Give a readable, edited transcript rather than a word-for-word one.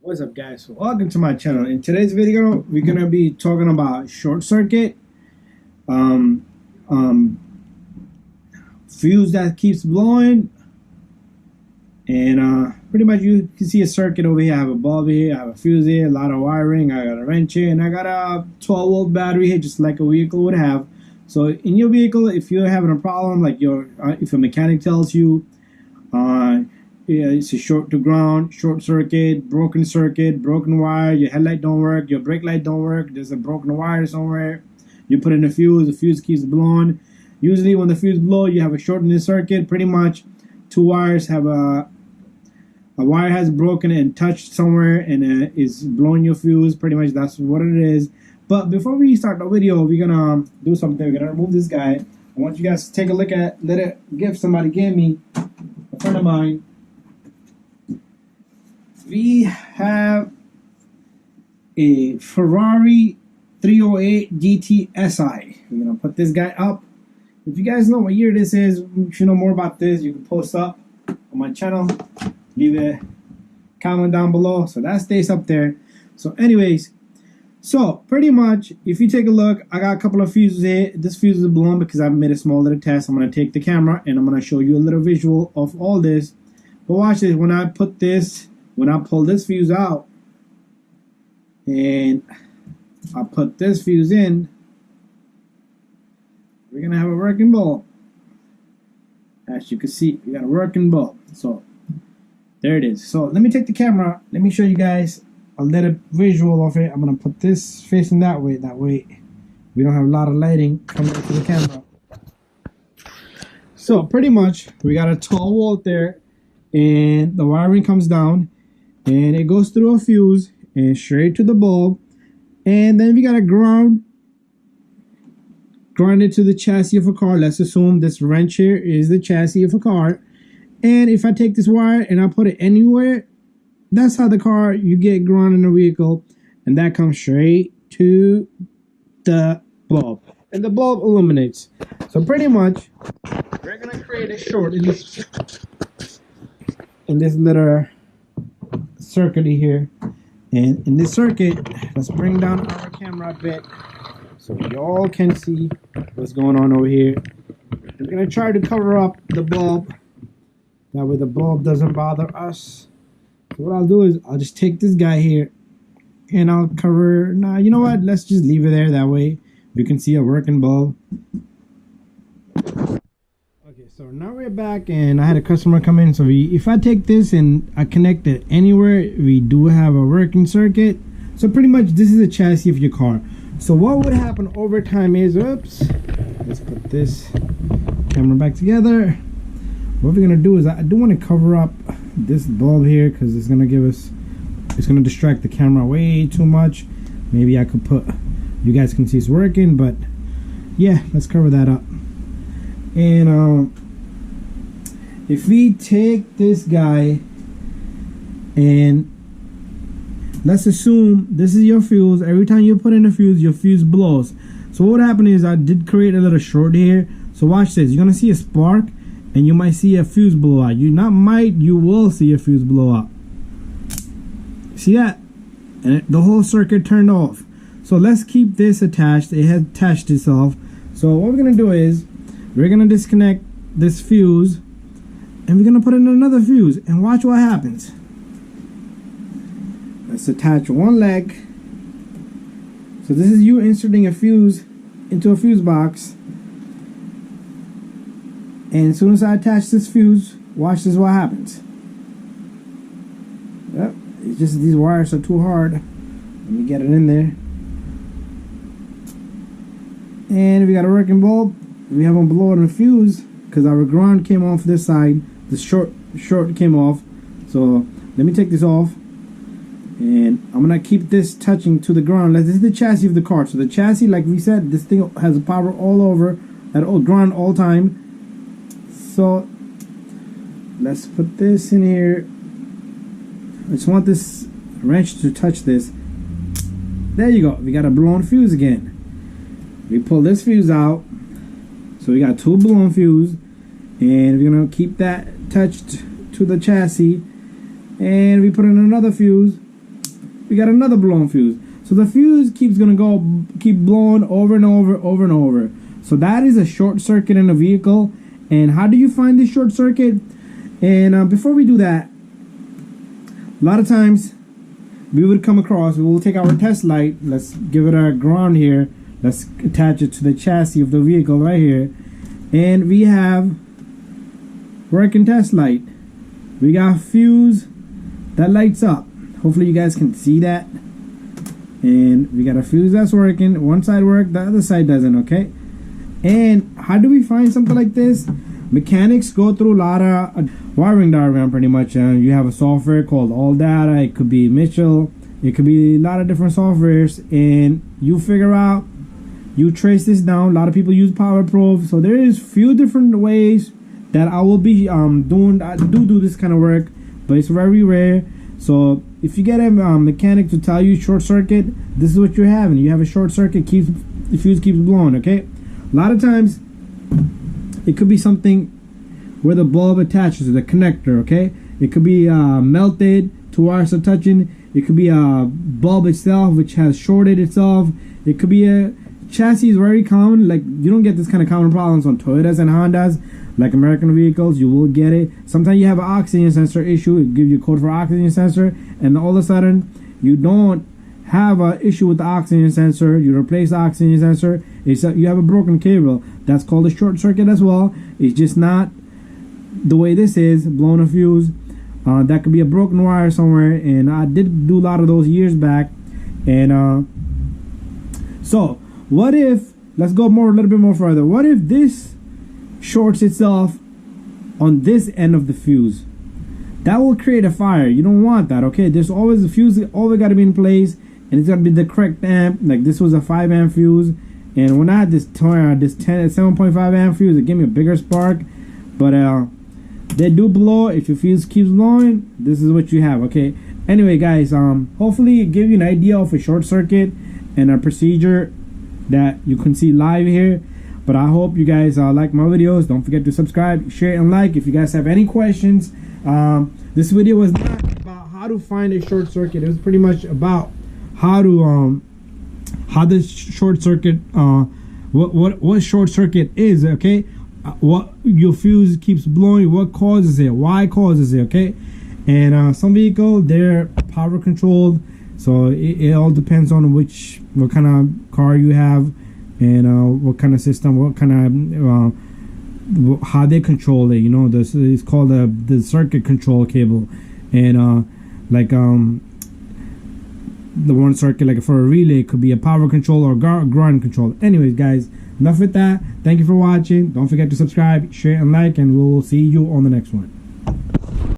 What's up, guys? So welcome to my channel. In today's video we're gonna be talking about short circuit, um um fuse that keeps blowing, and pretty much you can see a circuit over here. I have a bulb here, I have a fuse here, a lot of wiring, I got a wrench here, and I got a 12-volt battery here, just like a vehicle would have. So in your vehicle, if you're having a problem, like if a mechanic tells you yeah, it's a short to ground, short circuit, broken wire, your headlight don't work, your brake light don't work, there's a broken wire somewhere, you put in the fuse keeps blowing. Usually when the fuse blows, you have a short in the circuit. Pretty much two wires have a wire has broken and touched somewhere and is blowing your fuse. Pretty much that's what it is. But before we start the video, we're gonna do something. We're gonna remove this guy. I want you guys to take a look at somebody gave me, a friend of mine. We have a Ferrari 308 GT SI. We're gonna put this guy up. If you guys know what year this is, if you know more about this, you can post up on my channel. Leave a comment down below so that stays up there. So anyways, so pretty much if you take a look, I got a couple of fuses here. This fuse is blown because I've made a small little test. I'm gonna take the camera and I'm gonna show you a little visual of all this. But watch this. When I pull this fuse out and I put this fuse in, we're gonna have a working bulb. As you can see, we got a working bulb. So there it is. So let me take the camera, let me show you guys a little visual of it. I'm gonna put this facing that way we don't have a lot of lighting coming into the camera. So pretty much we got a 12-volt there, and the wiring comes down and it goes through a fuse and straight to the bulb, and then we got a grounded to the chassis of a car. Let's assume this wrench here is the chassis of a car, and if I take this wire and I put it anywhere, that's how the car, you get grounded in the vehicle, and that comes straight to the bulb, and the bulb illuminates. So pretty much we're gonna create a short in this little circuit here, and in this circuit, let's bring down our camera a bit so y'all can see what's going on over here. We're gonna try to cover up the bulb, that way the bulb doesn't bother us. So what I'll do is I'll just take this guy here and I'll cover. Nah, you know what, let's just leave it there, that way you can see a working bulb. Okay, so now we're back and I had a customer come in. So if I take this and I connect it anywhere, we do have a working circuit. So pretty much this is the chassis of your car. So what would happen over time is, oops, let's put this camera back together. What we're gonna do is, I do want to cover up this bulb here because it's gonna distract the camera way too much. Maybe I could put, you guys can see it's working, but yeah, let's cover that up. And if we take this guy and let's assume this is your fuse, every time you put in a fuse, your fuse blows. So what happened is I did create a little short here. So watch this, you're gonna see a spark and you might see a fuse blow out. You will see a fuse blow up. See that? And the whole circuit turned off. So let's keep this attached. It has attached itself. So what we're gonna do is we're gonna disconnect this fuse and we're gonna put in another fuse and watch what happens. Let's attach one leg. So this is you inserting a fuse into a fuse box. And as soon as I attach this fuse, watch this what happens. Yep, it's just these wires are too hard. Let me get it in there. And we got a working bulb. We haven't blown a fuse because our ground came off this side. The short came off. So let me take this off. And I'm gonna keep this touching to the ground. This is the chassis of the car. So the chassis, like we said, this thing has power all over, at all ground all time. So let's put this in here. I just want this wrench to touch this. There you go. We got a blown fuse again. We pull this fuse out. So we got two blown fuse, and we're gonna keep that touched to the chassis. And we put in another fuse. we got another blown fuse. So the fuse keep blowing over and over and over. So that is a short circuit in a vehicle. And how do you find this short circuit? And before we do that, a lot of times we would come across, we will take our test light, let's give it a ground here, let's attach it to the chassis of the vehicle right here, and we have working test light. We got fuse that lights up. Hopefully you guys can see that. And we got a fuse that's working. One side works, the other side doesn't, okay? And how do we find something like this? Mechanics go through a lot of wiring diagram pretty much. You have a software called ALLDATA. It could be Mitchell. It could be a lot of different softwares. And you figure out, you trace this down. A lot of people use PowerProv. So there is few different ways that I will be doing. I do this kind of work, but it's very rare. So if you get a mechanic to tell you short circuit, this is what you're having. You have a short circuit, the fuse keeps blowing, okay? A lot of times, it could be something where the bulb attaches to the connector, okay? It could be melted, two wires are touching. It could be a bulb itself, which has shorted itself. It could be a chassis is very common. Like, you don't get this kind of common problems on Toyotas and Hondas. Like American vehicles, you will get it. Sometimes you have an oxygen sensor issue. It gives you a code for oxygen sensor, and all of a sudden, you don't have an issue with the oxygen sensor. You replace the oxygen sensor. You have a broken cable. That's called a short circuit as well. It's just not the way this is, blown a fuse. That could be a broken wire somewhere, and I did do a lot of those years back. And so what if, let's go a little bit more further. What if this shorts itself on this end of the fuse? That will create a fire. You don't want that, okay? There's always the fuse, always got to be in place, and it's got to be the correct amp. Like this was a 5 amp fuse, and when I had this 7.5 amp fuse, it gave me a bigger spark. But they do blow. If your fuse keeps blowing, this is what you have, okay? Anyway, guys, hopefully it give you an idea of a short circuit and a procedure that you can see live here. But I hope you guys like my videos. Don't forget to subscribe, share, and like. If you guys have any questions, this video was not about how to find a short circuit. It was pretty much about how to how this short circuit, what short circuit is, okay? What your fuse keeps blowing, what causes it, why causes it, okay? And some vehicle, they're power controlled, so it all depends on what kind of car you have, and what kind of system, what kind of how they control it. You know, this is called the circuit control cable. And like the one circuit, like for a relay, it could be a power control or ground control. Anyways, guys, enough with that. Thank you for watching. Don't forget to subscribe, share, and like, and we'll see you on the next one.